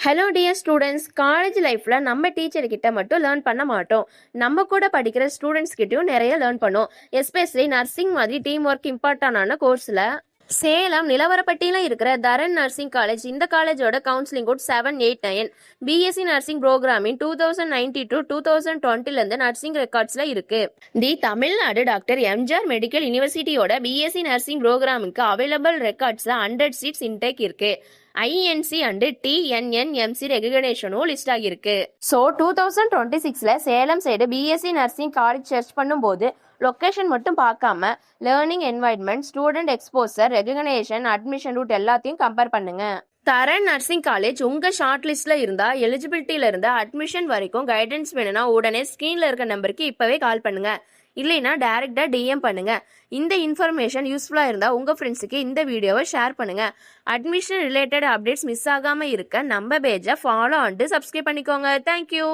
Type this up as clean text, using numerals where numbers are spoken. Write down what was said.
Hello dear students, college லைஃப்ல நம்ம teacher கிட்ட மட்டும் லேர்ன் பண்ண மாட்டோம். நம்ம கூட படிக்கிற ஸ்டூடெண்ட்ஸ் கிட்டயும் நிறைய லேர்ன் பண்ணோம். எஸ்பெஷலி நர்சிங் மாதிரி டீம் ஒர்க் இம்பார்ட்டன்டான கோர்ஸ்ல சேலம் நிலவரப்பட்டியில இருக்கிற தரன் நர்சிங் காலேஜ். இந்த காலேஜோட கவுன்சிலிங் கோட் 789. பிஎஸ்சி நர்சிங் ப்ரோக்ராமின் 2019 to 2020 இருந்து நர்சிங் ரெக்கார்ட்ஸ்ல இருக்கு. The Tamil Nadu doctor MGR medical யூனிவர்சிட்டியோட பிஎஸ்சி நர்சிங் ப்ரோக்ராமுக்கு அவைலபிள் ரெக்கார்ட்ஸ்ல 100 சீட்ஸ் இன்டேக் இருக்கு. INC அண்ட் TNNMC ரெகக்னேஷனும் லிஸ்ட் ஆகியிருக்கு. ஸோ 2026ல Salem side BSc nursing college search பண்ணும்போது லொக்கேஷன் மட்டும் பார்க்காம learning environment, student exposure, recognition, admission route எல்லாத்தையும் கம்பேர் பண்ணுங்க. தரன் நர்சிங் காலேஜ் உங்க ஷார்ட் லிஸ்ட்ல இருந்தா எலிஜிபிலிட்டியில இருந்தா அட்மிஷன் வரைக்கும் கைடன்ஸ் வேணும்னா உடனே ஸ்கிரீன்ல இருக்க நம்பருக்கு இப்பவே கால் பண்ணுங்க. இல்லைன்னா டைரக்டா DM பண்ணுங்க. இந்த இன்ஃபர்மேஷன் யூஸ்ஃபுல்லா இருந்தா உங்க ஃப்ரெண்ட்ஸுக்கு இந்த வீடியோவை ஷேர் பண்ணுங்க. அட்மிஷன் ரிலேட்டட் அப்டேட்ஸ் மிஸ் ஆகாம இருக்க நம்ம பேஜை ஃபாலோ அண்ட் சப்ஸ்கிரைப் பண்ணிக்கோங்க. தேங்க்யூ.